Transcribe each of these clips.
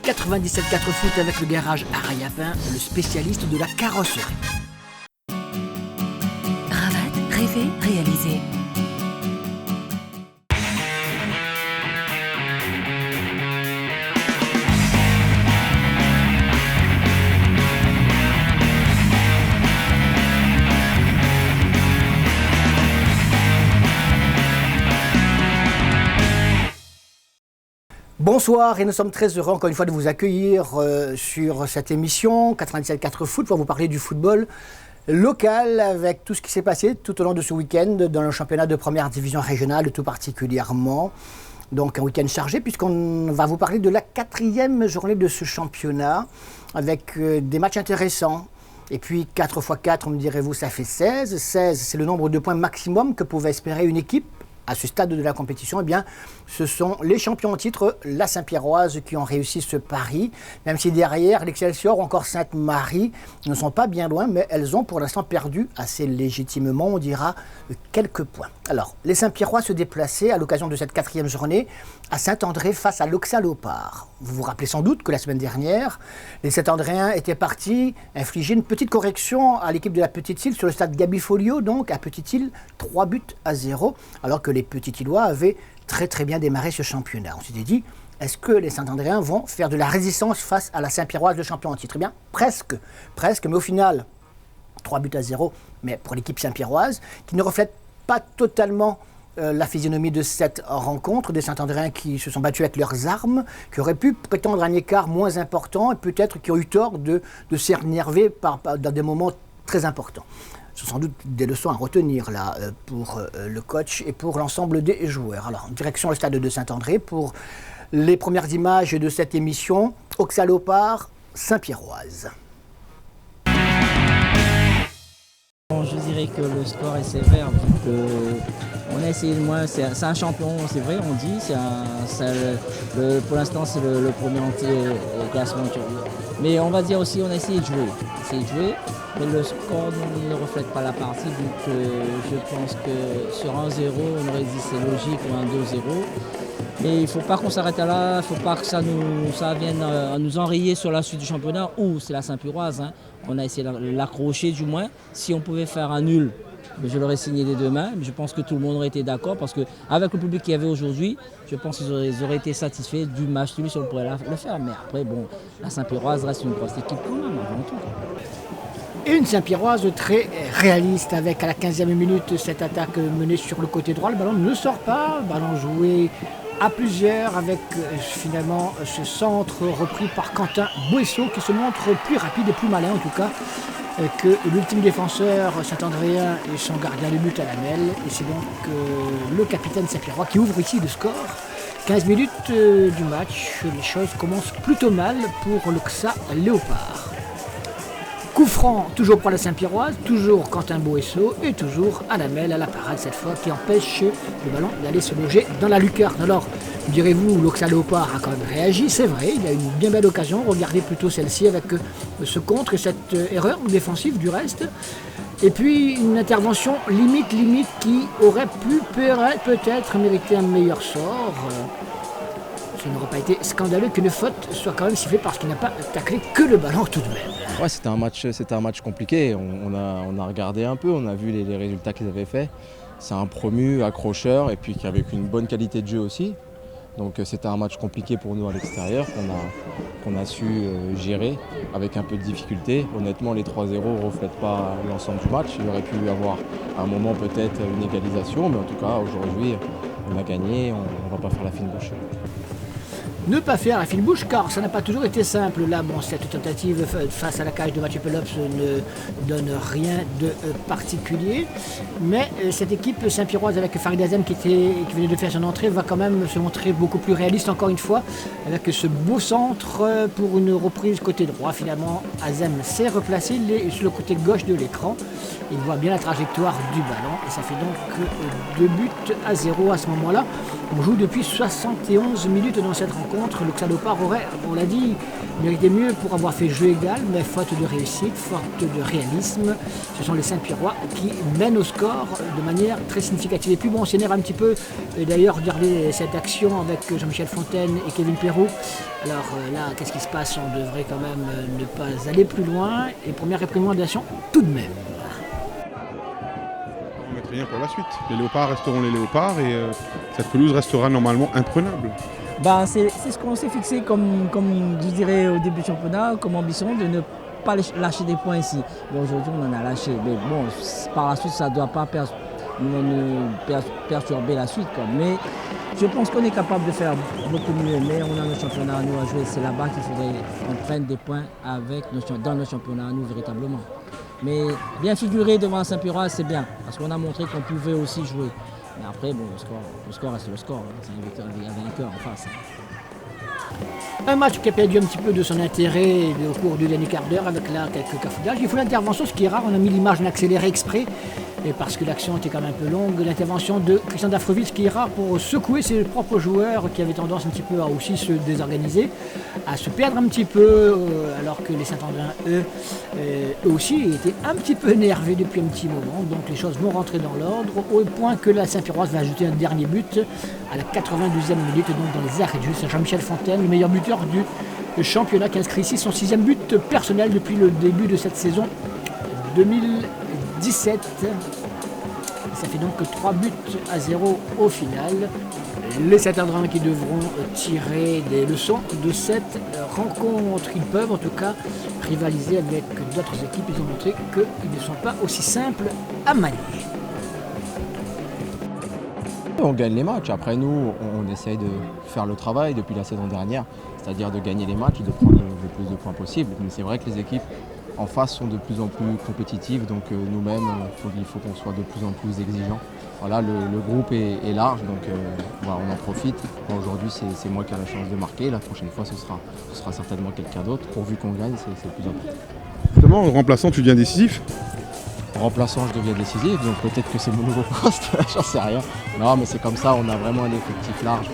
97.4 foot avec le garage Arayapin, le spécialiste de la carrosserie. Ravat, rêver, réaliser. Bonsoir et nous sommes très heureux encore une fois de vous accueillir sur cette émission 97.4 Foot pour vous parler du football local avec tout ce qui s'est passé tout au long de ce week-end dans le championnat de première division régionale tout particulièrement. Donc un week-end chargé puisqu'on va vous parler de la 4e journée de ce championnat avec des matchs intéressants. Et puis 4 x 4, me direz-vous, ça fait 16. 16, c'est le nombre de points maximum que pouvait espérer une équipe à ce stade de la compétition. Eh bien, ce sont les champions en titre, la Saint-Pierroise, qui ont réussi ce pari, même si derrière, l'Excelsior ou encore Sainte-Marie ne sont pas bien loin, mais elles ont pour l'instant perdu assez légitimement, on dira, quelques points. Alors, les Saint-Pierrois se déplaçaient à l'occasion de cette 4e journée à Saint-André face à l'Auxalopard. Vous vous rappelez sans doute que la semaine dernière, les Saint-Andréens étaient partis infliger une petite correction à l'équipe de la Petite-Île sur le stade Gabifolio, donc à Petite-Île, 3-0, alors que les Petits-Îlois avaient très bien démarré ce championnat. On s'était dit, est-ce que les Saint-Andréens vont faire de la résistance face à la Saint-Pierroise, le champion en titre? Eh bien, presque, mais au final, 3-0, mais pour l'équipe Saint-Pierroise, qui ne reflète pas totalement la physionomie de cette rencontre, des Saint-Andréens qui se sont battus avec leurs armes, qui auraient pu prétendre un écart moins important et peut-être qui ont eu tort de s'énerver dans des moments très importants. Ce sont sans doute des leçons à retenir là pour le coach et pour l'ensemble des joueurs. Alors, direction le stade de Saint-André pour les premières images de cette émission, Auxalopard, Saint-Pierroise. Je dirais que le score est sévère. On a essayé de moins. C'est un champion, c'est vrai, on dit. Pour l'instant, c'est le premier classement. Mais on va dire aussi, on a essayé de jouer. Mais le score ne reflète pas la partie. Donc je pense que sur 1-0, on aurait dit c'est logique, ou un 2-0. Mais il ne faut pas qu'on s'arrête là, il ne faut pas que ça vienne nous enrayer sur la suite du championnat, où c'est la Saint-Pierroise. Hein. On a essayé de l'accrocher du moins. Si on pouvait faire un nul, je l'aurais signé des deux mains. Je pense que tout le monde aurait été d'accord parce qu'avec le public qu'il y avait aujourd'hui, je pense qu'ils auraient été satisfaits du match nul si on pourrait le faire. Mais après, bon, la Saint-Pierroise reste une grosse équipe quand même, avant tout. Et une Saint-Pierroise très réaliste avec à la 15e minute cette attaque menée sur le côté droit. Le ballon ne sort pas, le ballon joué à plusieurs avec finalement ce centre repris par Quentin Boesso qui se montre plus rapide et plus malin en tout cas que l'ultime défenseur Saint-Andréen et son gardien de but à la mêle. Et c'est donc le capitaine Saint-Pierrois qui ouvre ici le score. 15 minutes du match, les choses commencent plutôt mal pour l'Auxa Léopard. Coup franc, toujours pour la Saint-Pierroise, toujours Quentin Boesso et toujours à la mêle, à la parade cette fois, qui empêche le ballon d'aller se loger dans la lucarne. Alors, direz-vous, l'Auxalopard a quand même réagi, c'est vrai, il a une bien belle occasion, regardez plutôt celle-ci avec ce contre et cette erreur défensive du reste. Et puis une intervention limite qui aurait pu peut-être mériter un meilleur sort. Ça n'aurait pas été scandaleux qu'une faute soit quand même sifflée parce qu'il n'a pas taclé que le ballon tout de même. Ouais, c'était un match compliqué. On a regardé un peu, on a vu les résultats qu'ils avaient faits. C'est un promu, accrocheur, et puis avec une bonne qualité de jeu aussi. Donc c'était un match compliqué pour nous à l'extérieur, qu'on a su gérer avec un peu de difficulté. Honnêtement, les 3-0 ne reflètent pas l'ensemble du match. Il aurait pu y avoir à un moment peut-être une égalisation, mais en tout cas aujourd'hui on a gagné, on ne va pas faire la fine bouche. Ne pas faire la fine bouche car ça n'a pas toujours été simple. Là, bon, cette tentative face à la cage de Mathieu Pelops ne donne rien de particulier. Mais cette équipe Saint-Pierroise avec Farid Azem qui venait de faire son entrée va quand même se montrer beaucoup plus réaliste encore une fois avec ce beau centre pour une reprise côté droit. Finalement, Azem s'est replacé sur le côté gauche de l'écran. Il voit bien la trajectoire du ballon et ça fait donc 2-0 à ce moment-là. On joue depuis 71 minutes dans cette rencontre. Le Xa Léopard aurait, on l'a dit, mérité mieux pour avoir fait jeu égal, mais faute de réussite, faute de réalisme. Ce sont les Saint-Pierrois qui mènent au score de manière très significative. Et puis bon, on s'énerve un petit peu. Et d'ailleurs, regardez cette action avec Jean-Michel Fontaine et Kevin Perrault. Alors là, qu'est-ce qui se passe? On devrait quand même ne pas aller plus loin. Et première réprimandation, tout de même. On ne met rien pour la suite. Les léopards resteront les léopards et cette pelouse restera normalement imprenable. Ben, c'est ce qu'on s'est fixé comme je dirais au début du championnat, comme ambition de ne pas lâcher des points ici. Bon, aujourd'hui, on en a lâché. Mais bon, par la suite, ça ne doit pas perturber la suite, quoi. Mais je pense qu'on est capable de faire beaucoup mieux. Mais on a nos championnats à nous à jouer. C'est là-bas qu'il faudrait qu'on prenne des points dans nos championnats à nous, véritablement. Mais bien figurer devant Saint-Pierrois, c'est bien. Parce qu'on a montré qu'on pouvait aussi jouer. Mais après, bon, le score reste le score. C'est un vainqueur en face. Un match qui a perdu un petit peu de son intérêt au cours du dernier quart d'heure avec là quelques cafouillages. Il faut l'intervention, ce qui est rare, on a mis l'image en accéléré exprès. Et parce que l'action était quand même un peu longue, l'intervention de Christian Dafreville, ce qui est rare pour secouer ses propres joueurs qui avaient tendance un petit peu à aussi se désorganiser, à se perdre un petit peu, alors que les Saint-Andrins, eux aussi, étaient un petit peu énervés depuis un petit moment. Donc les choses vont rentrer dans l'ordre, au point que la Saint-Pierroise va ajouter un dernier but à la 92e minute, donc dans les arrêts de jeu. C'est Jean-Michel Fontaine, le meilleur buteur du championnat, qui inscrit ici son 6e but personnel depuis le début de cette saison 2017. Ça fait donc 3-0 au final. Les Saint-Andrins qui devront tirer des leçons de cette rencontre. Ils peuvent en tout cas rivaliser avec d'autres équipes. Ils ont montré qu'ils ne sont pas aussi simples à manier. On gagne les matchs. Après nous, on essaye de faire le travail depuis la saison dernière, c'est-à-dire de gagner les matchs et de prendre le plus de points possible. Mais c'est vrai que les équipes en face sont de plus en plus compétitives, donc nous-mêmes, il faut qu'on soit de plus en plus exigeants. Voilà, le groupe est large, donc voilà, on en profite. Bon, aujourd'hui, c'est moi qui ai la chance de marquer. La prochaine fois, ce sera certainement quelqu'un d'autre. Pourvu qu'on gagne, c'est le plus important. Justement, en remplaçant, tu deviens décisif? En remplaçant, je deviens décisif, donc peut-être que c'est mon nouveau poste, j'en sais rien. Non, mais c'est comme ça, on a vraiment un effectif large.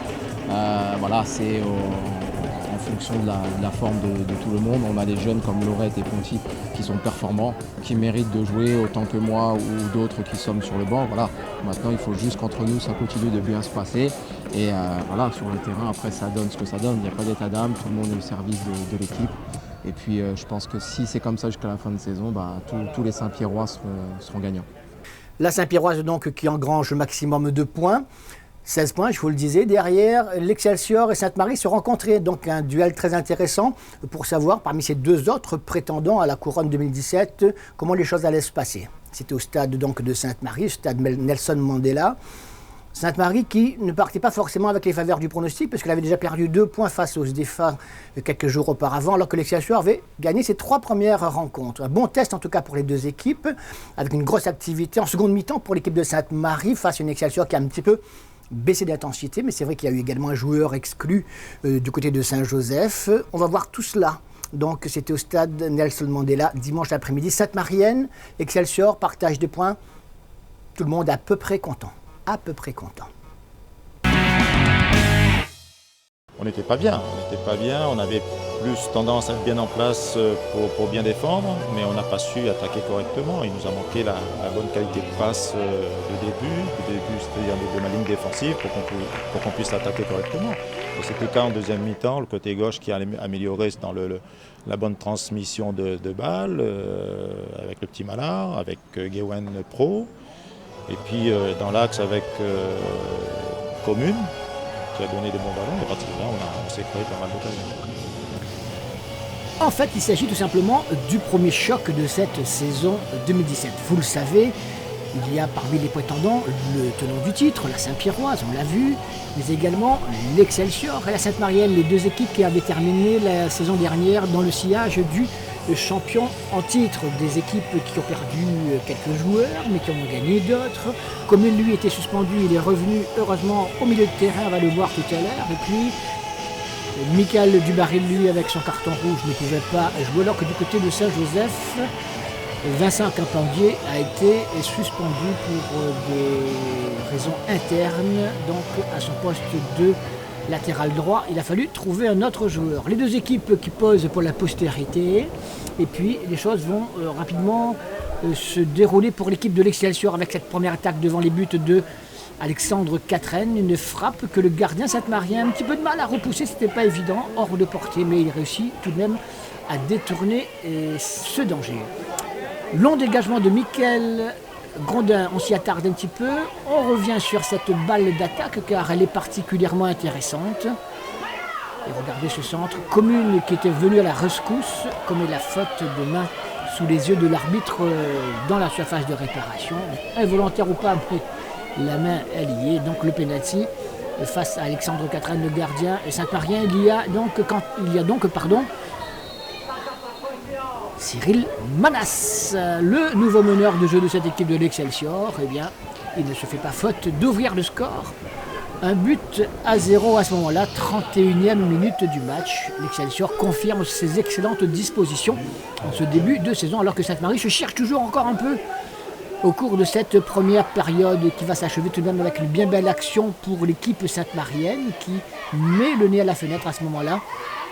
Voilà, c'est en fonction de la forme de tout le monde. On a des jeunes comme Laurette et Ponty qui sont performants, qui méritent de jouer autant que moi ou d'autres qui sommes sur le banc. Voilà. Maintenant, il faut juste qu'entre nous, ça continue de bien se passer. Et voilà, sur le terrain, après, ça donne ce que ça donne. Il n'y a pas d'état d'âme, tout le monde est au service de l'équipe. Et puis, je pense que si c'est comme ça jusqu'à la fin de saison, tous les Saint-Pierrois seront gagnants. La Saint-Pierroise, donc, qui engrange maximum de points. 16 points, je vous le disais. Derrière, l'Excelsior et Sainte-Marie se rencontraient. Donc un duel très intéressant pour savoir, parmi ces deux autres prétendants à la couronne 2017, comment les choses allaient se passer. C'était au stade donc, de Sainte-Marie, stade Nelson Mandela. Sainte-Marie qui ne partait pas forcément avec les faveurs du pronostic, parce qu'elle avait déjà perdu 2 points face aux SDFA quelques jours auparavant, alors que l'Excelsior avait gagné ses 3 premières rencontres. Un bon test en tout cas pour les deux équipes, avec une grosse activité en seconde mi-temps pour l'équipe de Sainte-Marie, face à une Excelsior qui a un petit peu baissé d'intensité, mais c'est vrai qu'il y a eu également un joueur exclu du côté de Saint-Joseph. On va voir tout cela. Donc c'était au stade Nelson Mandela dimanche après-midi. Sainte-Marienne, Excelsior, partage des points. Tout le monde à peu près content. À peu près content. On n'était pas bien, on avait plus tendance à être bien en place pour bien défendre, mais on n'a pas su attaquer correctement. Il nous a manqué la bonne qualité de passe de début, c'est-à-dire de ma ligne défensive pour qu'on puisse attaquer correctement. Et c'était le cas en deuxième mi-temps, le côté gauche qui a amélioré dans la bonne transmission de balles, avec le petit Malard, avec Guéwen Pro. Et puis dans l'axe avec Commune, qui a donné des bons ballons, et à partir de là, on s'est créé pas mal d'occasions. En fait, il s'agit tout simplement du premier choc de cette saison 2017. Vous le savez, il y a parmi les prétendants le tenant du titre, la Saint-Pierroise, on l'a vu, mais également l'Excelsior et la Sainte-Marienne, les deux équipes qui avaient terminé la saison dernière dans le sillage du champion en titre. Des équipes qui ont perdu quelques joueurs, mais qui en ont gagné d'autres. Comme lui était suspendu, il est revenu heureusement au milieu de terrain, on va le voir tout à l'heure. Et puis, Michael Dubarry, lui, avec son carton rouge, ne pouvait pas jouer, alors que du côté de Saint-Joseph, Vincent Campandier a été suspendu pour des raisons internes, donc à son poste de latéral droit. Il a fallu trouver un autre joueur. Les deux équipes qui posent pour la postérité, et puis les choses vont rapidement se dérouler pour l'équipe de l'Excelsior avec cette première attaque devant les buts de Alexandre Quatraine, une frappe que le gardien Sainte-Marien a un petit peu de mal à repousser, c'était pas évident, hors de portée, mais il réussit tout de même à détourner ce danger. Long dégagement de Mickaël Grondin, on s'y attarde un petit peu, on revient sur cette balle d'attaque car elle est particulièrement intéressante. Et regardez ce centre, Commune qui était venu à la rescousse, commet la faute de main sous les yeux de l'arbitre dans la surface de réparation. Involontaire ou pas, mais la main elle y est, donc le penalty face à Alexandre Quatraine, le gardien et Sainte-Marien. Il y a donc Cyril Manas, le nouveau meneur de jeu de cette équipe de l'Excelsior. Eh bien, il ne se fait pas faute d'ouvrir le score. Un but à 0 à ce moment-là, 31e minute du match. L'Excelsior confirme ses excellentes dispositions en ce début de saison, alors que Sainte-Marie se cherche toujours encore un peu au cours de cette première période qui va s'achever tout de même avec une bien belle action pour l'équipe sainte-marienne qui met le nez à la fenêtre à ce moment-là.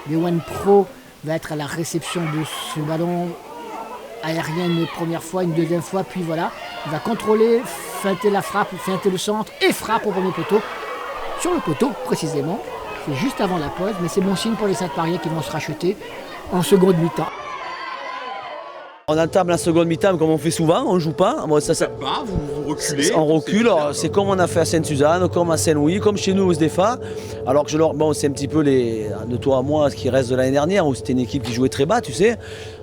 Lewan Pro va être à la réception de ce ballon aérien une première fois, une deuxième fois, puis voilà, il va contrôler, feinter la frappe, feinter le centre et frappe au premier poteau. Sur le poteau précisément, c'est juste avant la pause, mais c'est bon signe pour les Sainte-Mariens qui vont se racheter en seconde mi-temps. On entame la seconde mi-temps comme on fait souvent, on ne joue pas. Bon, Vous reculez. On recule, c'est comme on a fait à Sainte-Suzanne, comme à Saint-Louis, comme chez nous au SDFA. Alors que c'est un petit peu de toi à moi ce qui reste de l'année dernière où c'était une équipe qui jouait très bas, tu sais.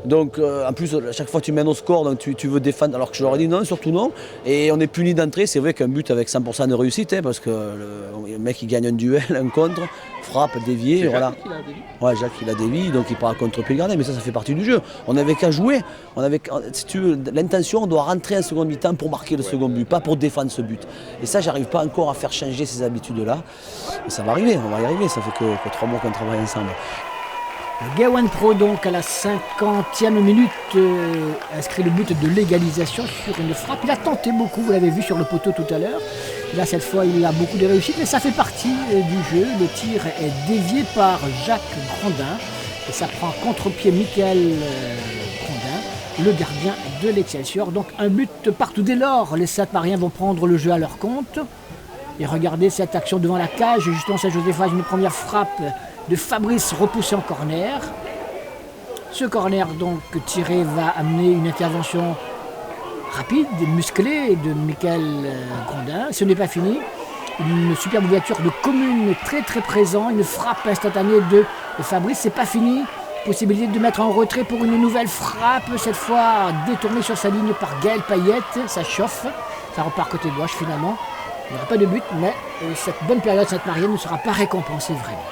Donc en plus, à chaque fois tu mènes au score, donc tu veux défendre, alors que je leur ai dit non, surtout non. Et on est puni d'entrée, c'est vrai qu'un but avec 100% de réussite, hein, parce que le mec il gagne un duel, un contre, frappe, dévié, voilà. Ouais, Jacques il a dévié, donc il part à contre-pied le gardien, mais ça fait partie du jeu. On n'avait qu'à jouer, si tu veux, l'intention, on doit rentrer en seconde mi-temps pour marquer le second but, pas pour défendre ce but. Et ça, j'arrive pas encore à faire changer ces habitudes-là. Et ça va arriver, on va y arriver, ça fait que 3 mois qu'on travaille ensemble. Gawain Pro donc à la 50e minute inscrit le but de l'égalisation sur une frappe. Il a tenté beaucoup, vous l'avez vu sur le poteau tout à l'heure. Là cette fois il a beaucoup de réussite, mais ça fait partie du jeu. Le tir est dévié par Jacques Grondin et ça prend contre-pied Mickaël Grondin, le gardien de l'Excelsior. Donc un but partout. Dès lors, les Sainte-Mariens vont prendre le jeu à leur compte. Et regardez cette action devant la cage, justement Saint-Joseph a une première frappe de Fabrice repoussé en corner. Ce corner donc tiré va amener une intervention rapide et musclée de Mickaël Grondin. Ce n'est pas fini. Une superbe ouverture de Commune très très présent. Une frappe instantanée de Fabrice. C'est pas fini. Possibilité de mettre en retrait pour une nouvelle frappe. Cette fois détournée sur sa ligne par Gaël Payette. Ça chauffe. Ça repart côté gauche finalement. Il n'y aura pas de but, mais cette bonne période Sainte-Marienne ne sera pas récompensée vraiment.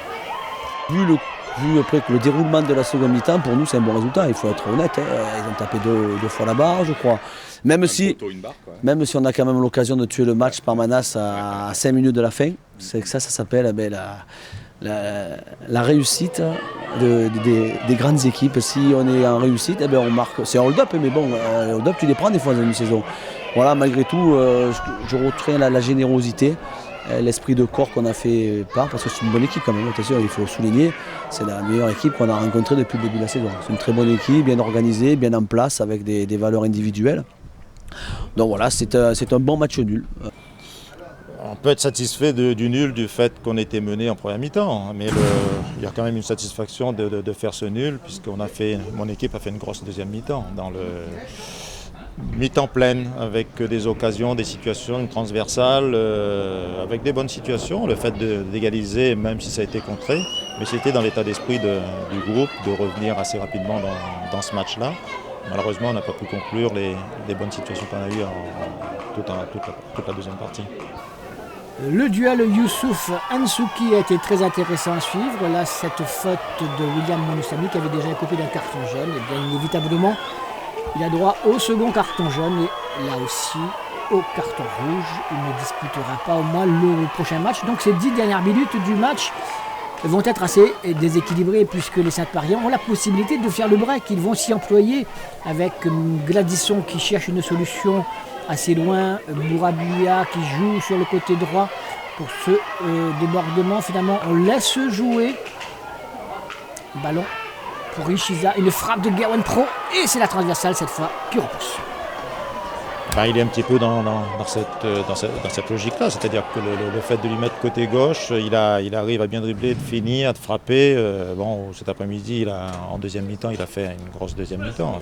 Vu après que le déroulement de la seconde mi-temps, pour nous c'est un bon résultat, il faut être honnête. Hein. Ils ont tapé deux fois la barre, je crois. Même si on a quand même l'occasion de tuer le match par Manas à 5 minutes de la fin, c'est que ça s'appelle la réussite des grandes équipes. Si on est en réussite, on marque. C'est un hold-up, mais bon, hold-up tu les prends des fois dans une saison. Voilà, malgré tout, je retiens la générosité. L'esprit de corps qu'on a fait part, parce que c'est une bonne équipe quand même, attention, il faut souligner, c'est la meilleure équipe qu'on a rencontrée depuis le début de la saison. C'est une très bonne équipe, bien organisée, bien en place, avec des valeurs individuelles. Donc voilà, c'est un bon match nul. On peut être satisfait du nul du fait qu'on était mené en première mi-temps, mais il y a quand même une satisfaction de faire ce nul, puisque mon équipe a fait une grosse deuxième mi-temps dans le mi-temps pleine, avec des occasions, des situations, une transversale, avec des bonnes situations. Le fait d'égaliser, même si ça a été contré, mais c'était dans l'état d'esprit du groupe de revenir assez rapidement dans ce match-là. Malheureusement, on n'a pas pu conclure les bonnes situations qu'on a eues toute la deuxième partie. Le duel Youssouf-Ansouki a été très intéressant à suivre. Là, cette faute de William Monoussami qui avait déjà écopé d'un carton jaune, et bien inévitablement, il a droit au second carton jaune et là aussi au carton rouge. Il ne disputera pas au moins le prochain match. Donc ces 10 dernières minutes du match vont être assez déséquilibrés puisque les Saint-Pariens ont la possibilité de faire le break. Ils vont s'y employer avec Gladisson qui cherche une solution assez loin, Bourabia qui joue sur le côté droit pour ce débordement. Finalement, on laisse jouer. Ballon pour Ishiza, une frappe de Gawen Pro et c'est la transversale cette fois qui repousse. Il est un petit peu dans cette logique-là, c'est-à-dire que le fait de lui mettre côté gauche, il arrive à bien dribbler, de finir, de frapper. Cet après-midi, en deuxième mi-temps, il a fait une grosse deuxième mi-temps.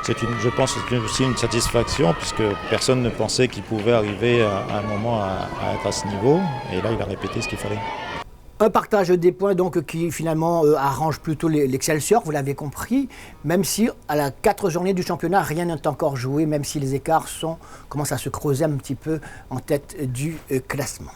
Je pense que c'est aussi une satisfaction puisque personne ne pensait qu'il pouvait arriver à un moment à être à ce niveau. Et là, il a répété ce qu'il fallait. Un partage des points donc qui finalement arrange plutôt l'Excelsior, vous l'avez compris, même si à la 4 journées du championnat, rien n'est encore joué, même si les écarts commencent à se creuser un petit peu en tête du classement.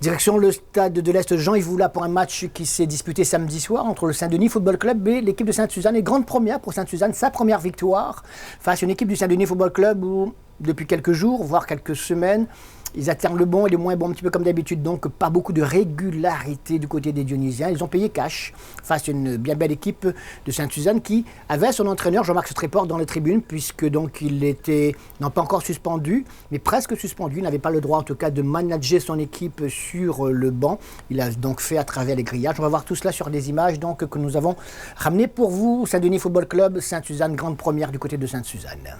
Direction le stade de l'Est Jean-Yves Voula pour un match qui s'est disputé samedi soir entre le Saint-Denis Football Club et l'équipe de Sainte-Suzanne. Et grande première pour Sainte-Suzanne, sa première victoire face à une équipe du Saint-Denis Football Club où depuis quelques jours, voire quelques semaines, ils alternent le bon et le moins bon, un petit peu comme d'habitude, donc pas beaucoup de régularité du côté des Dionysiens. Ils ont payé cash face à une bien belle équipe de Sainte-Suzanne qui avait son entraîneur Jean-Marc Stréport dans les tribunes, puisque donc il était, non pas encore suspendu, mais presque suspendu. Il n'avait pas le droit en tout cas de manager son équipe sur le banc. Il a donc fait à travers les grillages. On va voir tout cela sur des images donc, que nous avons ramenées pour vous. Saint-Denis Football Club, Sainte-Suzanne, grande première du côté de Sainte-Suzanne.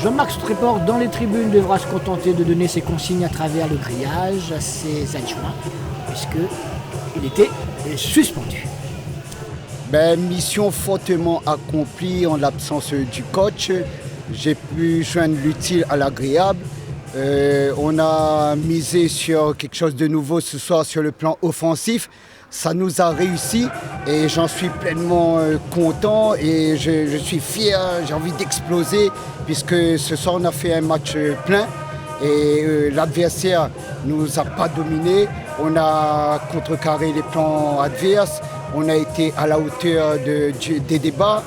Jean-Marc Stréport, dans les tribunes, devra se contenter de donner ses consignes à travers le grillage à ses adjoints, puisqu'il était suspendu. Mission fortement accomplie en l'absence du coach. J'ai pu joindre l'utile à l'agréable. On a misé sur quelque chose de nouveau ce soir sur le plan offensif. Ça nous a réussi et j'en suis pleinement content et je suis fier, j'ai envie d'exploser puisque ce soir on a fait un match plein et l'adversaire ne nous a pas dominés. On a contrecarré les plans adverses, on a été à la hauteur des débats.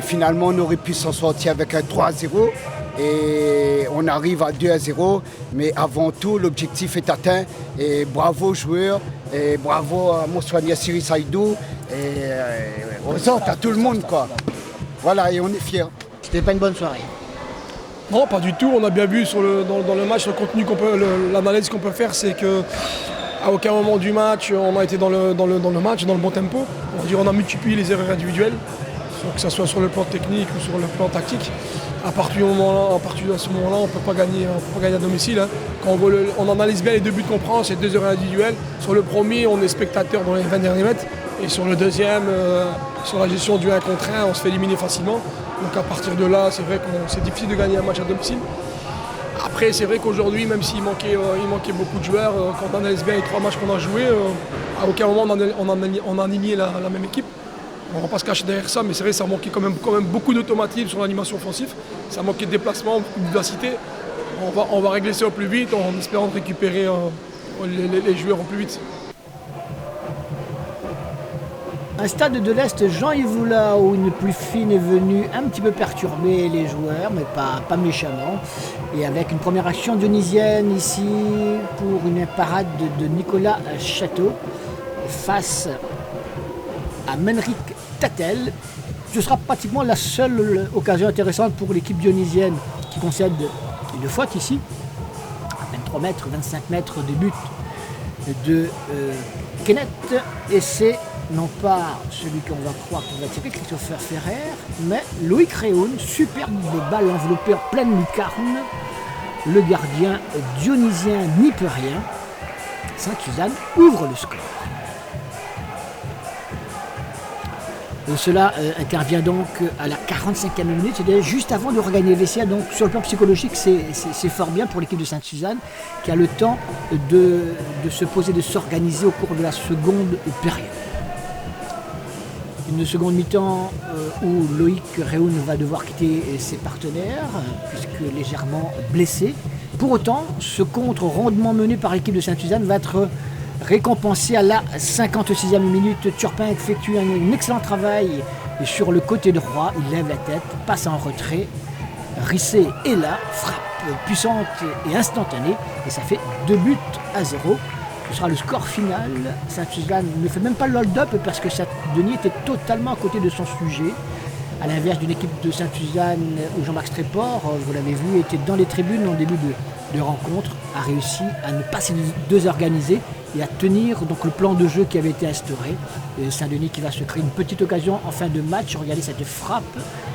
Finalement on aurait pu s'en sortir avec un 3-0 et on arrive à 2-0, mais avant tout l'objectif est atteint et bravo aux joueurs. Et bravo à Monsouania Siri Saïdou et aux autres, à tout le monde quoi. Voilà, et on est fiers. C'était pas une bonne soirée? Non, pas du tout. On a bien vu dans le match, le contenu l'analyse qu'on peut faire, c'est qu'à aucun moment du match, on a été dans le match, dans le bon tempo. On a multiplié les erreurs individuelles, que ce soit sur le plan technique ou sur le plan tactique. À partir de ce moment-là, on ne peut pas gagner à domicile. Hein. Quand on analyse bien les deux buts qu'on prend, c'est 2 erreurs individuelles. Sur le premier, on est spectateur dans les 20 derniers mètres. Et sur le deuxième, sur la gestion du 1 contre 1, on se fait éliminer facilement. Donc à partir de là, c'est vrai que c'est difficile de gagner un match à domicile. Après, c'est vrai qu'aujourd'hui, même s'il manquait beaucoup de joueurs, quand on analyse bien les 3 matchs qu'on a joués, à aucun moment on a aligné la même équipe. On ne va pas se cacher derrière ça, mais c'est vrai que ça manquait quand même beaucoup d'automatisme sur l'animation offensive. Ça manquait de déplacement, beaucoup de vivacité. On va régler ça au plus vite en espérant de récupérer les joueurs au plus vite. Un stade de l'Est, Jean-Yves Voula, où une pluie fine est venue un petit peu perturber les joueurs, mais pas méchamment. Et avec une première action dionysienne ici pour une parade de Nicolas Château face à Menric Tatel. Ce sera pratiquement la seule occasion intéressante pour l'équipe dionysienne qui concède une faute ici. À 23 mètres, 25 mètres de but de Kenneth. Et c'est non pas celui qu'on va croire qu'il va tirer, Christopher Ferrer, mais Loïc Réoun, superbe balle enveloppée en pleine lucarne. Le gardien dionysien n'y peut rien. Sainte-Suzanne ouvre le score. Cela intervient donc à la 45e minute, c'est-à-dire juste avant de regagner l'essai. Donc sur le plan psychologique, c'est fort bien pour l'équipe de Sainte-Suzanne qui a le temps de se poser, de s'organiser au cours de la seconde période. Une seconde mi-temps où Loïc Réoun va devoir quitter ses partenaires, puisque légèrement blessé. Pour autant, ce contre rondement mené par l'équipe de Sainte-Suzanne va être récompensé à la 56e minute. Turpin effectue un excellent travail sur le côté droit. Il lève la tête, passe en retrait. Rissé est là, frappe. puissante et instantanée, et ça fait 2-0. Ce sera le score final. Saint-Suzanne ne fait même pas le hold-up parce que Saint-Denis était totalement à côté de son sujet. À l'inverse d'une équipe de Saint-Suzanne où Jean-Marc Stréport, vous l'avez vu, était dans les tribunes en début de rencontre, a réussi à ne pas se désorganiser et à tenir donc le plan de jeu qui avait été instauré. Et Saint-Denis qui va se créer une petite occasion en fin de match. Regardez cette frappe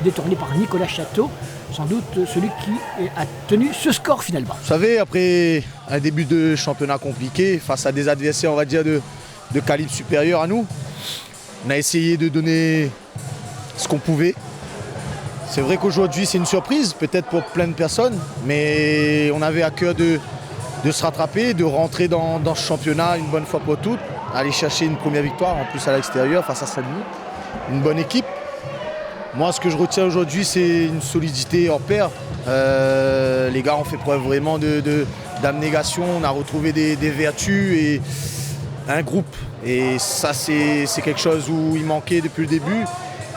détournée par Nicolas Château, sans doute celui qui a tenu ce score finalement. Vous savez, après un début de championnat compliqué, face à des adversaires, on va dire, de calibre supérieur à nous, on a essayé de donner ce qu'on pouvait. C'est vrai qu'aujourd'hui c'est une surprise, peut-être pour plein de personnes, mais on avait à cœur de se rattraper, de rentrer dans ce championnat une bonne fois pour toutes, aller chercher une première victoire, en plus à l'extérieur face à Saint-Denis, une bonne équipe. Moi, ce que je retiens aujourd'hui, c'est une solidité hors pair. Les gars ont fait preuve vraiment d'abnégation, on a retrouvé des vertus et un groupe. Et ça, c'est quelque chose où il manquait depuis le début.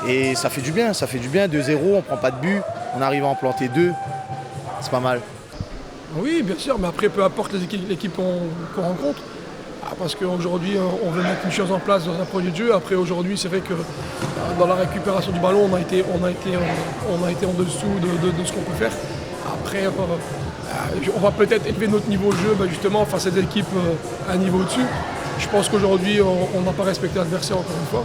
Et ça fait du bien, 2-0, on ne prend pas de but, on arrive à en planter 2, c'est pas mal. Oui, bien sûr, mais après, peu importe l'équipe qu'on rencontre, parce qu'aujourd'hui, on veut mettre une chose en place dans un projet de jeu. Après, aujourd'hui, c'est vrai que dans la récupération du ballon, on a été en dessous de ce qu'on peut faire. Après, on va peut-être élever notre niveau de jeu justement face à des équipes à un niveau au-dessus. Je pense qu'aujourd'hui, on n'a pas respecté l'adversaire encore une fois.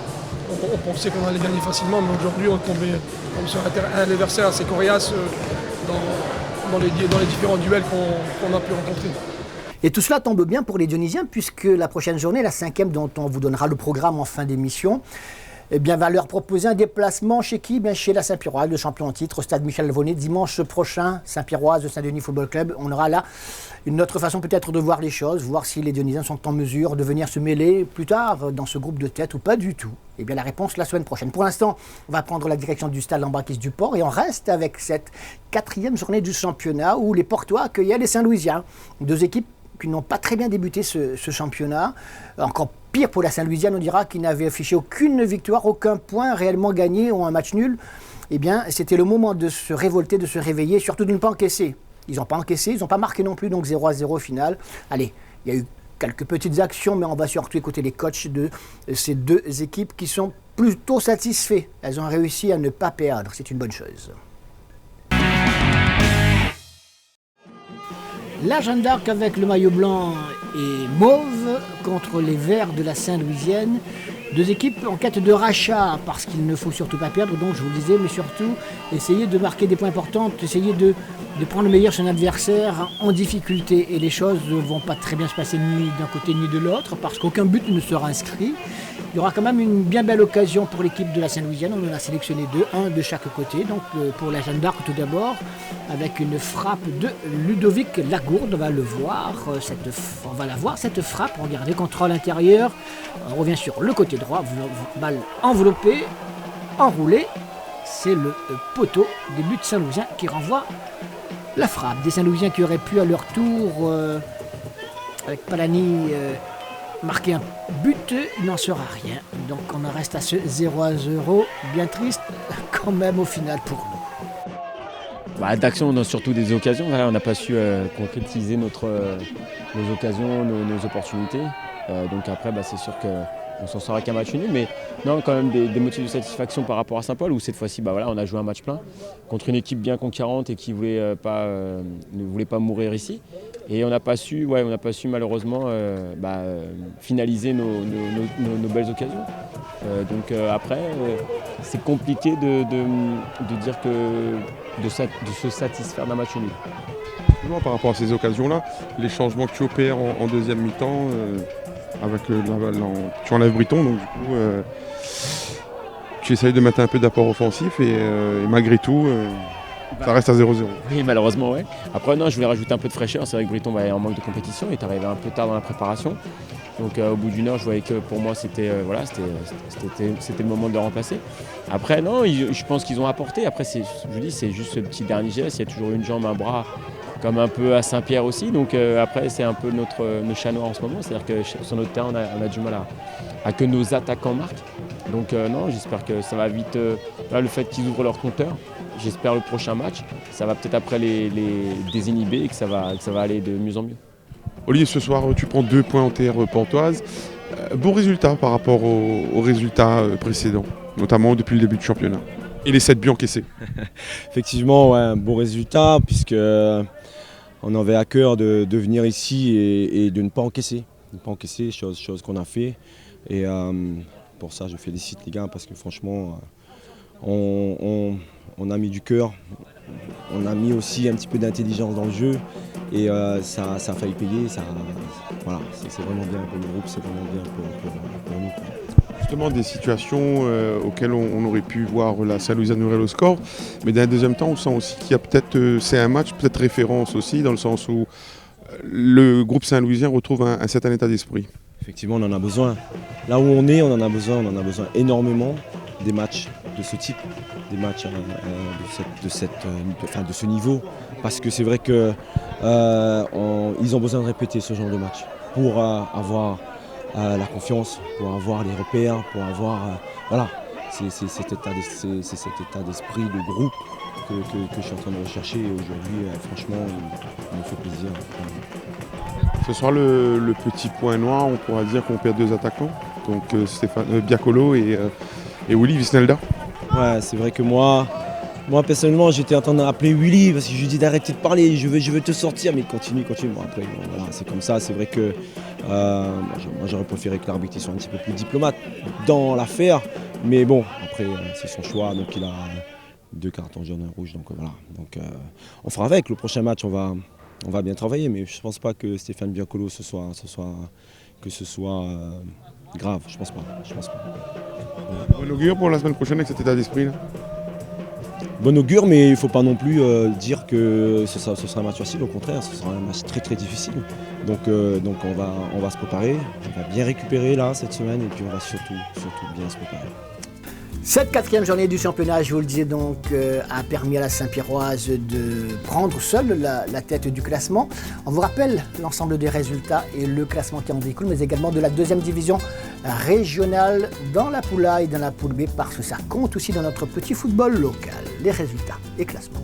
On pensait qu'on allait gagner facilement, mais aujourd'hui, on tombait sur un adversaire assez coriace dans les différents duels qu'on a pu rencontrer. Et tout cela tombe bien pour les Dionysiens, puisque la prochaine journée, la 5e, dont on vous donnera le programme en fin d'émission, eh bien, va leur proposer un déplacement chez qui? Bien, chez la Saint-Pierroise, le champion en titre, au stade Michel-Vonnet, dimanche prochain, Saint-Pierroise, Saint-Denis Football Club. On aura là une autre façon peut-être de voir les choses, voir si les Dionysiens sont en mesure de venir se mêler plus tard dans ce groupe de tête ou pas du tout. Eh bien, la réponse la semaine prochaine. Pour l'instant, on va prendre la direction du stade Lambrakis du Port et on reste avec cette 4e journée du championnat où les Portois accueillaient les Saint-Louisiens. 2 équipes qui n'ont pas très bien débuté ce championnat. Encore pire pour la Saint-Louisienne, on dira qu'ils n'avaient affiché aucune victoire, aucun point réellement gagné ou un match nul. Eh bien, c'était le moment de se révolter, de se réveiller, surtout de ne pas encaisser. Ils n'ont pas encaissé, ils n'ont pas marqué non plus, donc 0-0 au final. Allez, il y a eu quelques petites actions, mais on va surtout écouter les coachs de ces 2 équipes qui sont plutôt satisfaits. Elles ont réussi à ne pas perdre, c'est une bonne chose. La Jeanne d'Arc avec le maillot blanc et mauve contre les Verts de la Saint-Louisienne. 2 équipes en quête de rachat parce qu'il ne faut surtout pas perdre, donc je vous le disais, mais surtout essayer de marquer des points importants, essayer de prendre le meilleur sur un adversaire en difficulté. Et les choses ne vont pas très bien se passer ni d'un côté ni de l'autre parce qu'aucun but ne sera inscrit. Il y aura quand même une bien belle occasion pour l'équipe de la Saint-Louisienne. On en a sélectionné 2, un de chaque côté. Donc pour la Jeanne d'Arc tout d'abord, avec une frappe de Ludovic Lagourde. On va le voir, on va la voir cette frappe. Regardez, contrôle intérieur. On revient sur le côté droit. Balle enveloppée, enroulée. C'est le poteau des buts Saint-Louisiens qui renvoie la frappe. Des Saint-Louisiens qui auraient pu à leur tour, avec Palani, marquer un but, il n'en sera rien. Donc on en reste à ce 0-0, bien triste quand même au final pour nous. D'action, on a surtout des occasions. Voilà, on n'a pas su concrétiser nos occasions, nos opportunités. Donc après, c'est sûr qu'on s'en sort avec un match nul. Mais non, quand même des motifs de satisfaction par rapport à Saint-Paul, où cette fois-ci, on a joué un match plein contre une équipe bien conquérante et qui ne voulait pas mourir ici. Et on n'a pas su malheureusement finaliser nos belles occasions. Donc après, c'est compliqué de dire de se satisfaire d'un match nul. Par rapport à ces occasions-là, les changements que tu opères en deuxième mi-temps, tu enlèves Briton, donc du coup tu essayes de mettre un peu d'apport offensif et malgré tout ça reste à 0-0. Oui, malheureusement, ouais. Après, non, je voulais rajouter un peu de fraîcheur. C'est vrai que Briton est en manque de compétition et est arrivé un peu tard dans la préparation. Donc au bout d'une heure, je voyais que pour moi, c'était le moment de le remplacer. Après, non, je pense qu'ils ont apporté. Après, c'est juste ce petit dernier geste. Il y a toujours une jambe, un bras, comme un peu à Saint-Pierre aussi. Donc après, c'est un peu notre chat noir en ce moment. C'est-à-dire que sur notre terrain, on a du mal à que nos attaquants marquent. Donc non, j'espère que ça va vite. Là, le fait qu'ils ouvrent leur compteur, j'espère le prochain match, ça va peut-être après les désinhiber et que ça va aller de mieux en mieux. Olivier, ce soir, tu prends 2 points en terre pantoise. Bon résultat par rapport aux résultats précédents, notamment depuis le début du championnat. Et les 7 buts encaissés. Effectivement, ouais, un bon résultat, puisque on avait à cœur de venir ici et de ne pas encaisser. Ne pas encaisser, chose qu'on a fait. Et pour ça, je félicite les gars, parce que franchement, on a mis du cœur. On a mis aussi un petit peu d'intelligence dans le jeu. Et ça a failli payer. Voilà, c'est vraiment bien pour le groupe, c'est vraiment bien pour nous. Justement, des situations auxquelles on aurait pu voir la Saint-Louisienne ouvrir le score. Mais dans un deuxième temps, on sent aussi qu'il y a peut-être, c'est un match, peut-être référence aussi, dans le sens où le groupe Saint-Louisien retrouve un certain état d'esprit. Effectivement, on en a besoin. Là où on est, on en a besoin énormément des matchs de ce type, des matchs de ce niveau. Parce que c'est vrai qu'ils ont besoin de répéter ce genre de match pour avoir la confiance, pour avoir les repères, pour avoir... voilà, c'est cet état d'esprit de groupe que je suis en train de rechercher. Et aujourd'hui, franchement, il me fait plaisir. Ce soir, le petit point noir, on pourra dire qu'on perd 2 attaquants, donc Biakolo et Willy Visnelda. Ouais, c'est vrai que moi personnellement, j'étais en train d'appeler Willy parce que je lui dis d'arrêter de parler, je veux te sortir, mais continue. Bon, après, voilà, c'est comme ça. C'est vrai que moi, j'aurais préféré que l'arbitre soit un petit peu plus diplomate dans l'affaire, mais bon, après, c'est son choix, donc il a 2 cartons jaunes et un rouge, donc voilà. Donc, on fera avec. Le prochain match, on va bien travailler, mais je ne pense pas que Stéphane Biakolo que ce soit grave. Je pense pas. Bon augure pour la semaine prochaine avec cet état d'esprit là. Bon augure, mais il ne faut pas non plus dire que ce sera un match facile. Au contraire, ce sera un match très très difficile. Donc on va se préparer, on va bien récupérer là cette semaine, et puis on va surtout bien se préparer. Cette 4e journée du championnat, je vous le disais donc, a permis à la Saint-Pierroise de prendre seule la tête du classement. On vous rappelle l'ensemble des résultats et le classement qui en découle, mais également de la 2e division régionale dans la poule A et dans la poule B, parce que ça compte aussi dans notre petit football local. Les résultats et classements.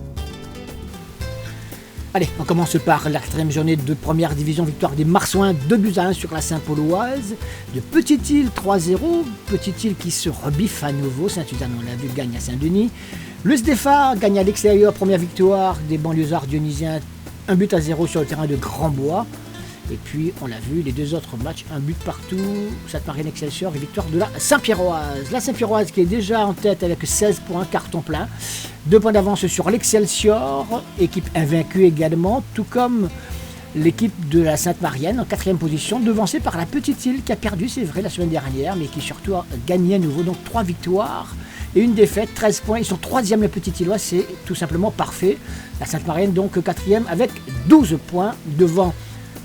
Allez, on commence par la 4e journée de première division, victoire des Marsouins 2-1 sur la Saint-Pauloise. De Petite-Île 3-0, Petite-Île qui se rebiffe à nouveau, Saint-Suzanne on l'a vu gagne à Saint-Denis. Le SDFA gagne à l'extérieur, première victoire des banlieusards dionysiens, 1-0 sur le terrain de Grandbois. Et puis on l'a vu, les 2 autres matchs, 1 but partout, Sainte-Marienne Excelsior et victoire de la Saint-Pierroise. La Saint-Pierroise qui est déjà en tête avec 16 points, carton plein. 2 points d'avance sur l'Excelsior, équipe invaincue également, tout comme l'équipe de la Sainte-Marienne en 4e position, devancée par la Petite-Île qui a perdu, c'est vrai, la semaine dernière, mais qui surtout a gagné à nouveau. Donc 3 victoires et 1 défaite, 13 points. Ils sont 3e la Petite-Îloise, c'est tout simplement parfait. La Sainte-Marienne donc 4e avec 12 points devant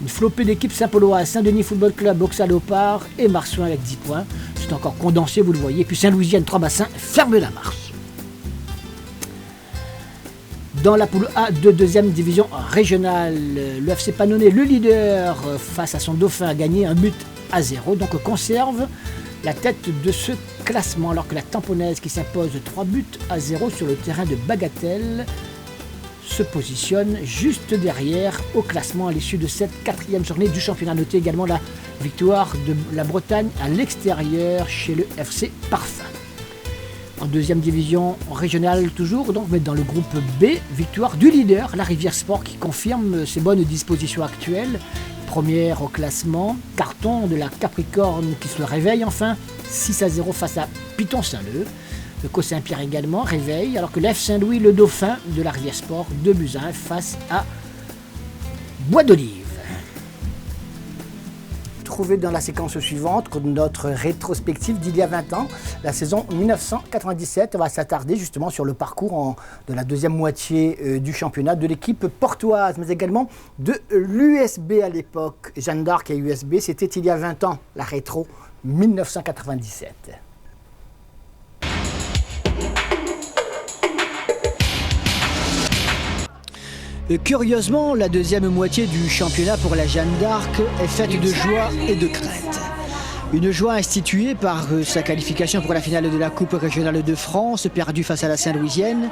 une flopée d'équipes Saint-Pauloise, Saint-Denis Football Club, Auxerre-Léopard et Marsouin avec 10 points. C'est encore condensé, vous le voyez. Puis Saint-Louisienne, 3 bassins, ferme la marche. Dans la poule A de 2e division régionale, le FC Pannonnet, le leader face à son dauphin, a gagné 1-0. Donc conserve la tête de ce classement, alors que la Tamponnaise qui s'impose 3-0 sur le terrain de Bagatelle se positionne juste derrière au classement à l'issue de cette 4e journée du championnat. Notez également la victoire de la Bretagne à l'extérieur chez le FC Parfum. En 2e division régionale toujours, donc, mais dans le groupe B, victoire du leader, la Rivière Sport, qui confirme ses bonnes dispositions actuelles. Première au classement, carton de la Capricorne qui se réveille enfin, 6-0 face à Piton Saint-Leu. Le Co Saint-Pierre également réveille, alors que l'F Saint-Louis, le dauphin de la Rivière Sport, 2-1 face à Bois d'Olive. Trouvez dans la séquence suivante notre rétrospective d'il y a 20 ans, la saison 1997. On va s'attarder justement sur le parcours de la 2e moitié du championnat de l'équipe portoise, mais également de l'USB à l'époque. Jeanne d'Arc et USB, c'était il y a 20 ans, la rétro 1997. Curieusement, la 2e moitié du championnat pour la Jeanne d'Arc est faite de joie et de crainte. Une joie instituée par sa qualification pour la finale de la Coupe régionale de France, perdue face à la Saint-Louisienne.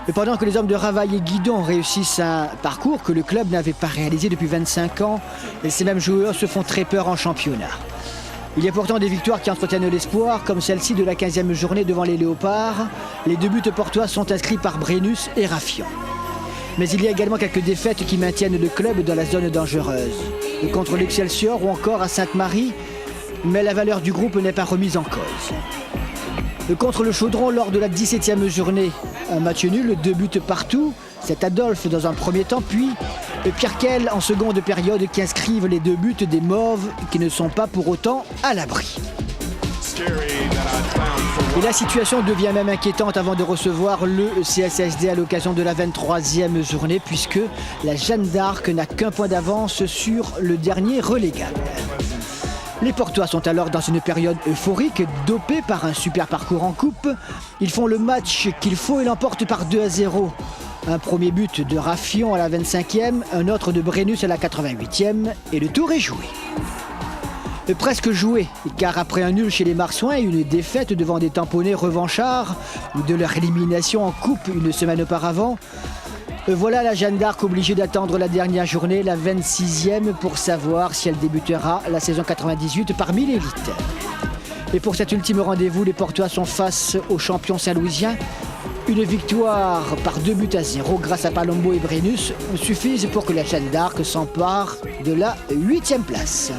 Et pendant que les hommes de Ravaille et Guidon réussissent un parcours que le club n'avait pas réalisé depuis 25 ans, ces mêmes joueurs se font très peur en championnat. Il y a pourtant des victoires qui entretiennent l'espoir, comme celle-ci de la 15e journée devant les Léopards. Les 2 buts portois sont inscrits par Brennus et Raffion. Mais il y a également quelques défaites qui maintiennent le club dans la zone dangereuse. Contre l'Excelsior ou encore à Sainte-Marie, mais la valeur du groupe n'est pas remise en cause. Contre le Chaudron lors de la 17e journée, un match nul, 2 buts partout. C'est Adolphe dans un premier temps, puis Pierre Kell en seconde période qui inscrivent les 2 buts des Mauves qui ne sont pas pour autant à l'abri. Et la situation devient même inquiétante avant de recevoir le CSSD à l'occasion de la 23e journée puisque la Jeanne d'Arc n'a qu'un point d'avance sur le dernier relégable. Les Portois sont alors dans une période euphorique, dopés par un super parcours en coupe. Ils font le match qu'il faut et l'emportent par 2-0. Un premier but de Raffion à la 25e, un autre de Brennus à la 88e et le tour est joué. Presque joué, car après un nul chez les Marsouins et une défaite devant des tamponnés revanchards de leur élimination en coupe une semaine auparavant, voilà la Jeanne d'Arc obligée d'attendre la dernière journée, la 26e, pour savoir si elle débutera la saison 98 parmi l'élite. Et pour cet ultime rendez-vous, les Portois sont face aux champions saint-louisiens. Une victoire par 2-0 grâce à Palombo et Brennus suffisent pour que la Jeanne d'Arc s'empare de la 8e place.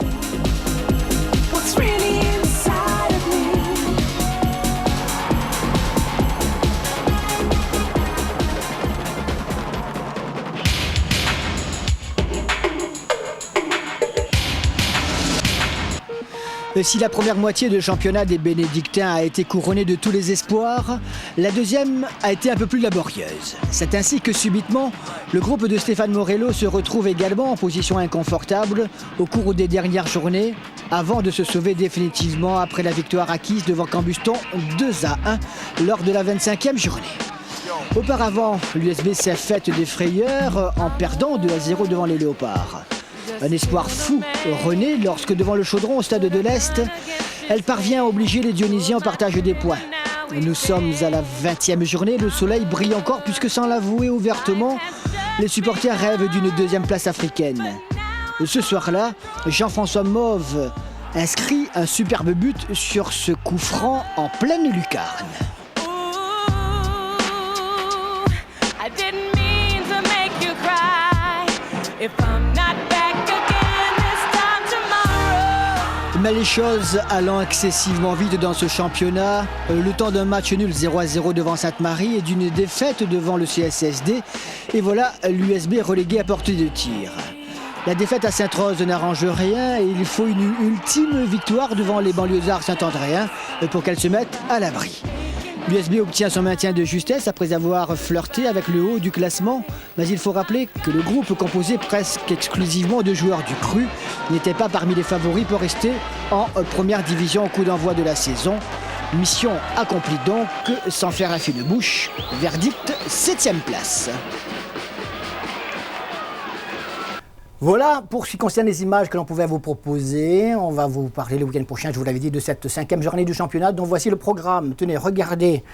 Si la première moitié de championnat des Bénédictins a été couronnée de tous les espoirs, la deuxième a été un peu plus laborieuse. C'est ainsi que subitement, le groupe de Stéphane Morello se retrouve également en position inconfortable au cours des dernières journées, avant de se sauver définitivement après la victoire acquise devant Cambuston 2-1 lors de la 25e journée. Auparavant, l'USB s'est faite des frayeurs en perdant 2-0 devant les Léopards. Un espoir fou renaît lorsque devant le Chaudron au stade de l'Est, elle parvient à obliger les Dionysiens au partage des points. Nous sommes à la 20e journée, le soleil brille encore puisque sans l'avouer ouvertement, les supporters rêvent d'une 2e place africaine. Ce soir-là, Jean-François Mauve inscrit un superbe but sur ce coup franc en pleine lucarne. Mais les choses allant excessivement vite dans ce championnat, le temps d'un match nul 0-0 devant Sainte-Marie et d'une défaite devant le CSSD, et voilà l'USB relégué à portée de tir. La défaite à Sainte-Rose n'arrange rien et il faut une ultime victoire devant les banlieusards saint-andréens pour qu'elles se mettent à l'abri. L'USB obtient son maintien de justesse après avoir flirté avec le haut du classement, mais il faut rappeler que le groupe composé presque exclusivement de joueurs du cru n'était pas parmi les favoris pour rester en première division au coup d'envoi de la saison. Mission accomplie donc, sans faire un fil de bouche, verdict 7e place. Voilà pour ce qui concerne les images que l'on pouvait vous proposer. On va vous parler le week-end prochain, je vous l'avais dit, de cette 5e journée du championnat. Donc voici le programme. Tenez, regardez,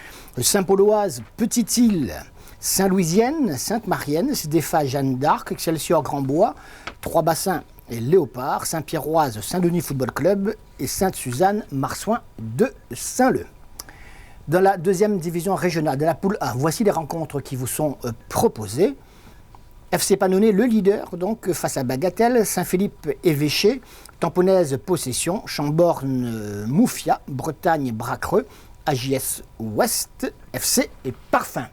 Saint-Pauloise, Petite-Île, Saint-Louisienne, Sainte-Marienne, Sdéfa, Jeanne d'Arc, Excelsior, Grand-Bois, Trois-Bassins et Léopard, Saint-Pierroise, Saint-Denis Football Club et Sainte-Suzanne, Marsouin de Saint-Leu. Dans la 2e division régionale, de la poule A, voici les rencontres qui vous sont proposées. FC Pannonet, le leader, donc, face à Bagatelle, Saint-Philippe-Évêché, Tamponnaise, Possession, Chamborne, Moufia, Bretagne, Bracreux, AJS Ouest, FC et Parfum.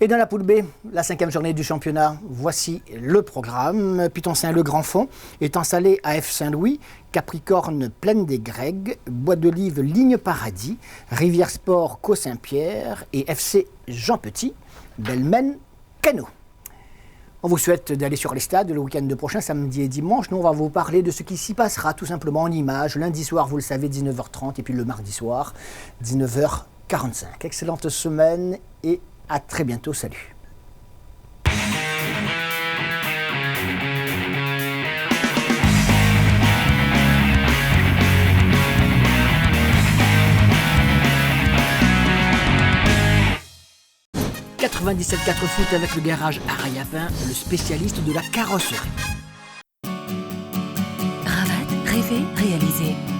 Et dans la poule B, la 5e journée du championnat, voici le programme. Piton-Saint, le Grand Fond, Étang Salé, AF Saint-Louis, Capricorne, Plaine des Grègues, Bois d'Olive, Ligne Paradis, Rivière Sport, Co-Saint-Pierre et FC Jean Petit, Belmen, Canot. On vous souhaite d'aller sur les stades le week-end prochain, samedi et dimanche. Nous, on va vous parler de ce qui s'y passera tout simplement en images. Lundi soir, vous le savez, 19h30 et puis le mardi soir, 19h45. Excellente semaine et à très bientôt. Salut. 97.4 foot avec le garage Arayapin, le spécialiste de la carrosserie. Bravade, rêver, réaliser.